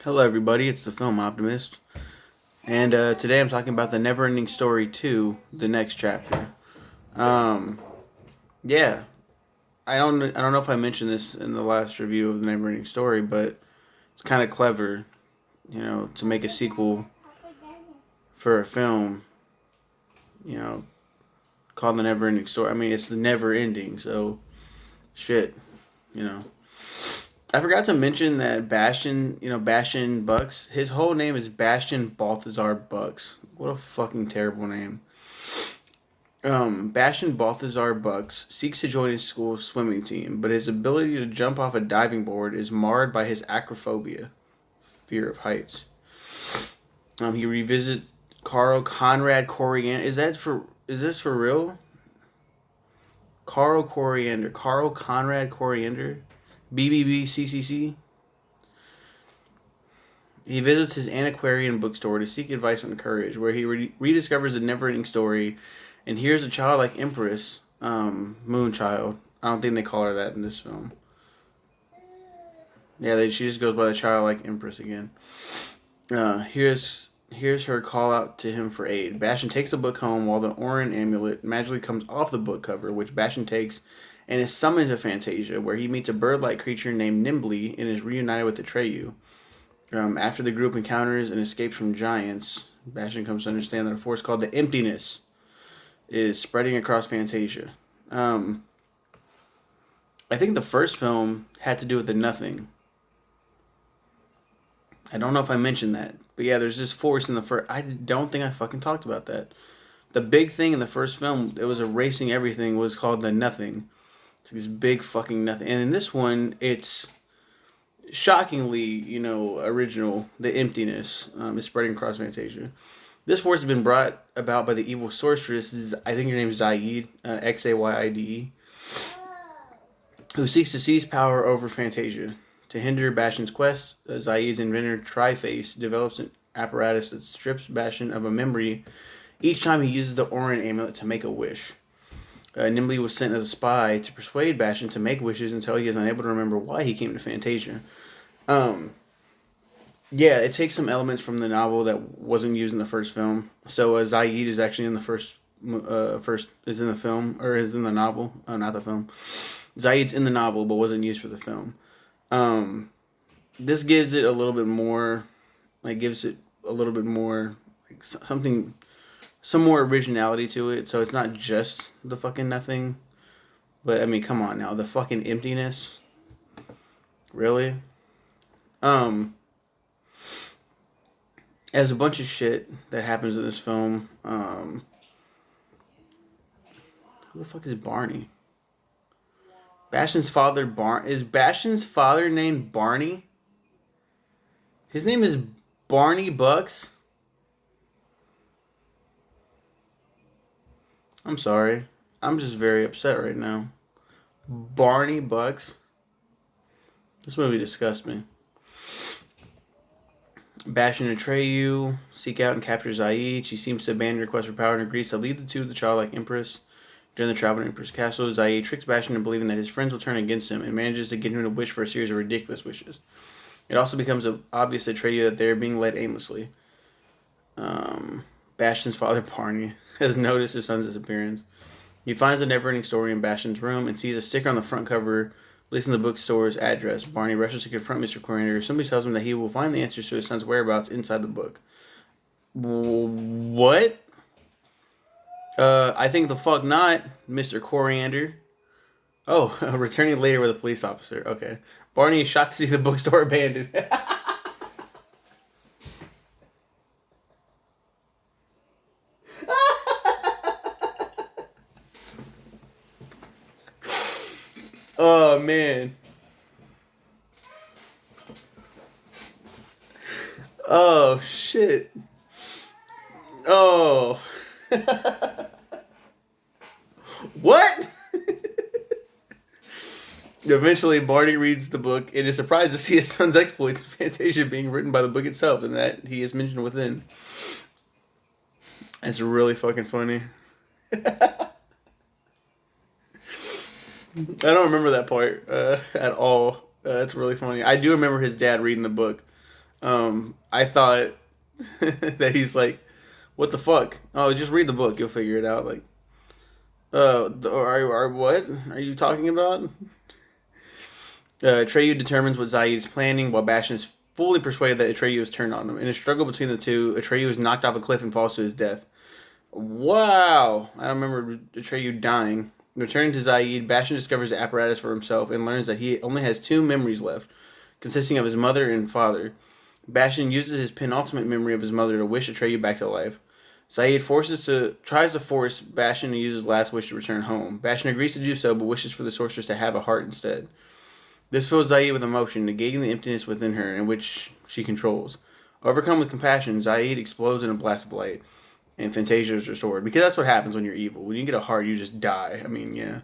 Hello everybody, it's the film Optimist, and today I'm talking about the NeverEnding Story 2, the next chapter. Um, yeah, I don't know if I mentioned this in the last review of the NeverEnding Story, but it's kind of clever, to make a sequel for a film, you know, called the NeverEnding Story. I mean, it's the never ending, so shit, you know. I forgot to mention that Bastian Bucks, his whole name is Bastian Balthazar Bucks. What a fucking terrible name. Bastian Balthazar Bucks seeks to join his school's swimming team, but his ability to jump off a diving board is marred by his acrophobia, fear of heights. He revisits Carl Conrad Coriander. Is this for real? Carl Conrad Coriander, BBBCCC. He visits his antiquarian bookstore to seek advice on courage, where he rediscovers the never-ending story and hears a childlike empress, Moonchild. I don't think they call her that in this film. Yeah, she just goes by the childlike empress again. Here's her call out to him for aid. Bastion takes the book home while the Orin amulet magically comes off the book cover, which Bastion takes and is summoned to Fantasia, where he meets a bird-like creature named Nimbly and is reunited with Atreyu. After the group encounters and escapes from giants, Bastion comes to understand that a force called the Emptiness is spreading across Fantasia. I think the first film had to do with the Nothing. I don't know if I mentioned that, but yeah, there's this force in the first. I don't think I fucking talked about that. The big thing in the first film, it was erasing everything, was called the Nothing. It's this big fucking nothing. And in this one, it's shockingly, original. The Emptiness is spreading across Fantasia. This force has been brought about by the evil sorceress. I think her name is Zaid, Xayide, who seeks to seize power over Fantasia. To hinder Bastion's quest, Zaid's inventor Triface develops an apparatus that strips Bastion of a memory each time he uses the Orin amulet to make a wish. Nimbly was sent as a spy to persuade Bastion to make wishes until he is unable to remember why he came to Fantasia. Yeah, it takes some elements from the novel that wasn't used in the first film. So Zaid is actually in the first is in the film, or is in the novel, not the film. Zaid's in the novel but wasn't used for the film. This gives it a little bit more, something, some more originality to it. So it's not just the fucking nothing, but I mean, come on now, the fucking emptiness, really. There's a bunch of shit that happens in this film. Who the fuck is Barney? Bastion's father, is Bastion's father named Barney? His name is Barney Bucks? I'm sorry. I'm just very upset right now. Barney Bucks? This movie disgusts me. Bastion and Atreyu seek out and capture Zaid. She seems to abandon her quest for power and agrees to lead the two to the childlike empress. During the travel to Emperor's Castle, Zaid tricks Bastion into believing that his friends will turn against him and manages to get him to wish for a series of ridiculous wishes. It also becomes obvious to Atreyu that they're being led aimlessly. Bastion's father, Barney, has noticed his son's disappearance. He finds the never-ending story in Bastion's room and sees a sticker on the front cover listing the bookstore's address. Barney rushes to confront Mr. Coriander. Somebody tells him that he will find the answers to his son's whereabouts inside the book. What? I think the fuck not, Mr. Coriander. Oh, returning later with a police officer. Okay. Barney is shocked to see the bookstore abandoned. Oh, man. Oh, shit. Oh. What? Eventually, Barney reads the book and is surprised to see his son's exploits in Fantasia being written by the book itself and that he is mentioned within. It's really fucking funny. I don't remember that part at all. That's really funny. I do remember his dad reading the book. I thought that he's like, what the fuck? Oh, just read the book. You'll figure it out. Like, what are you talking about? Atreyu determines what Zaid is planning, while Bastion is fully persuaded that Atreyu has turned on him. In a struggle between the two, Atreyu is knocked off a cliff and falls to his death. Wow! I don't remember Atreyu dying. Returning to Zaid, Bastion discovers the apparatus for himself and learns that he only has two memories left, consisting of his mother and father. Bastion uses his penultimate memory of his mother to wish Atreyu back to life. Zaid tries to force Bastion to use his last wish to return home. Bastion agrees to do so, but wishes for the sorceress to have a heart instead. This fills Zaid with emotion, negating the emptiness within her, in which she controls. Overcome with compassion, Zaid explodes in a blast of light, and Fantasia is restored. Because that's what happens when you're evil. When you get a heart, you just die. I mean, yeah.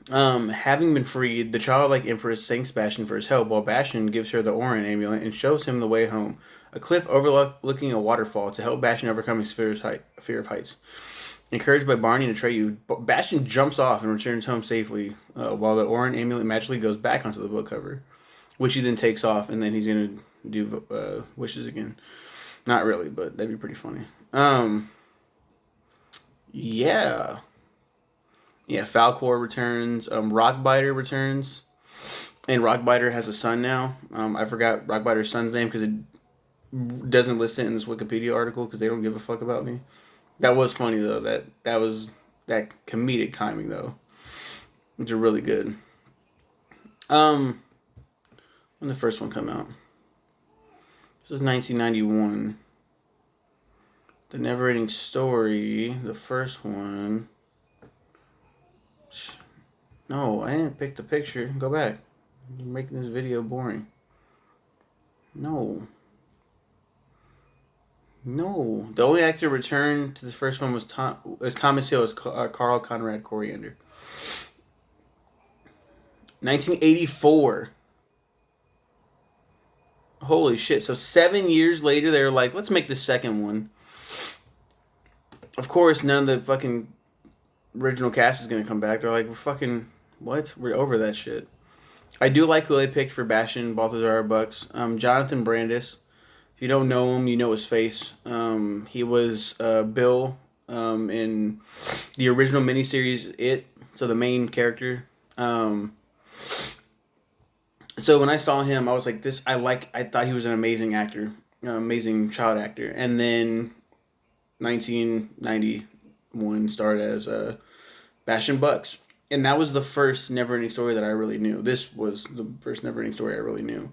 Having been freed, the childlike Empress thanks Bastion for his help, while Bastion gives her the Orin amulet and shows him the way home, a cliff overlooking a waterfall to help Bastion overcome his fear of heights. Encouraged by Barney and Atreyu, Bastion jumps off and returns home safely, while the Orin amulet magically goes back onto the book cover, which he then takes off, and then he's going to do wishes again. Not really, but that'd be pretty funny. Yeah. Yeah, Falcor returns. Rockbiter returns. And Rockbiter has a son now. I forgot Rockbiter's son's name because it doesn't list it in this Wikipedia article because they don't give a fuck about me. That was funny, though. That was that comedic timing, though. Which are really good. When the first one come out? This was 1991. The NeverEnding Story, the first one. No, I didn't pick the picture. Go back. You're making this video boring. No. The only actor returned to the first one was Thomas Hill as Carl Conrad Coriander. 1984. Holy shit. So 7 years later, they were like, let's make the second one. Of course, none of the fucking original cast is going to come back. They're like, we're fucking, what? We're over that shit. I do like who they picked for Bastion, Balthazar Bucks. Jonathan Brandis. If you don't know him, you know his face. He was Bill in the original miniseries It, so the main character. So when I saw him, I was like, I thought he was an amazing actor, amazing child actor. And then 1991 started as Bastion Bucks. And that was the first NeverEnding Story that I really knew. This was the first NeverEnding Story I really knew.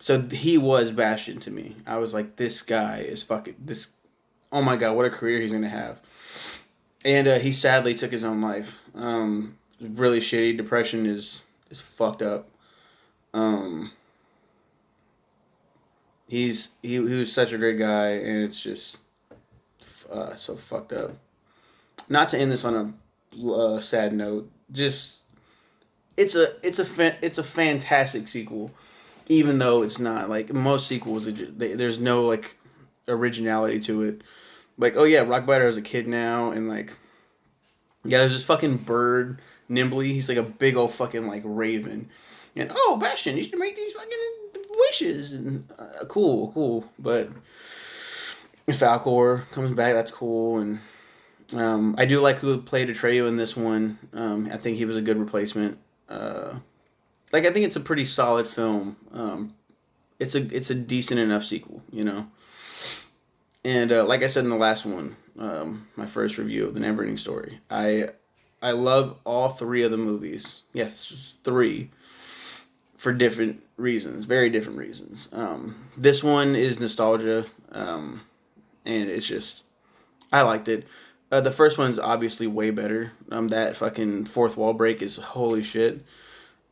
So he was Bastion to me. I was like, this guy is fucking this. Oh my god, what a career he's gonna have. And he sadly took his own life. Really shitty. Depression is fucked up. He was such a great guy, and it's just so fucked up. Not to end this on a sad note. Just it's a fantastic sequel. Even though it's not like most sequels, there's no like originality to it. Like, oh yeah, Rockbiter is a kid now, and like, yeah, there's this fucking bird, Nimbly. He's like a big old fucking like raven, and oh, Bastion, you should make these fucking wishes, and cool. But Falcor comes back, that's cool, and I do like who played Atreyu in this one. I think he was a good replacement. Like, I think it's a pretty solid film. It's a decent enough sequel, you know. And like I said in the last one, my first review of the NeverEnding Story, I love all three of the movies. Yes, three, for different reasons, very different reasons. This one is nostalgia, and it's just, I liked it. The first one's obviously way better. That fucking fourth wall break is holy shit.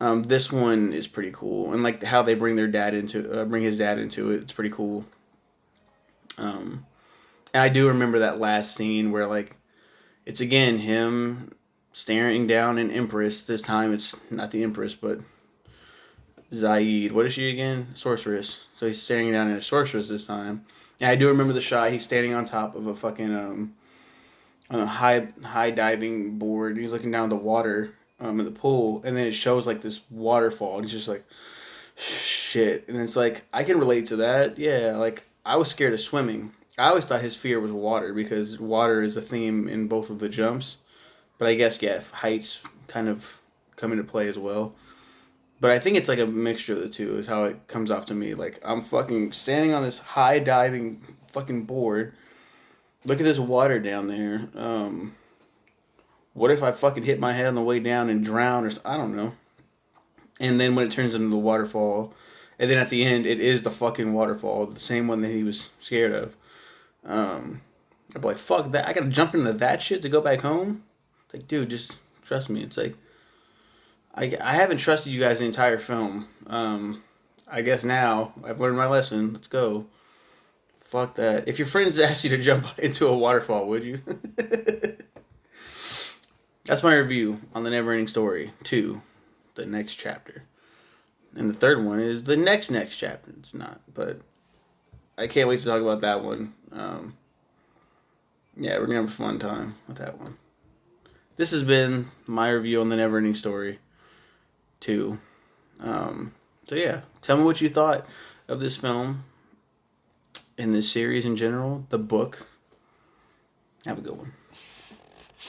This one is pretty cool, and like how they bring his dad into it. It's pretty cool. And I do remember that last scene where like it's again him staring down an Empress. This time it's not the Empress, but Zaid. What is she again? Sorceress. So he's staring down at a sorceress this time. And I do remember the shot. He's standing on top of a fucking high diving board. He's looking down the water. in the pool, and then it shows like this waterfall, and he's just like, shit. And it's like, I can relate to that. Yeah, like, I was scared of swimming. I always thought his fear was water because water is a theme in both of the jumps. But I guess, yeah, heights kind of come into play as well. But I think it's like a mixture of the two, is how it comes off to me. Like, I'm fucking standing on this high diving fucking board. Look at this water down there. What if I fucking hit my head on the way down and drown, or I don't know. And then when it turns into the waterfall, and then at the end, it is the fucking waterfall, the same one that he was scared of. I'd be like, fuck that. I gotta jump into that shit to go back home? It's like, dude, just trust me. It's like, I haven't trusted you guys the entire film. I guess now I've learned my lesson. Let's go. Fuck that. If your friends asked you to jump into a waterfall, would you? That's my review on the NeverEnding Story 2, the next chapter. And the third one is the next chapter. It's not, but I can't wait to talk about that one. Yeah, we're gonna have a fun time with that one. This has been my review on the NeverEnding Story 2. So yeah, tell me what you thought of this film, in this series in general, the book. Have a good one.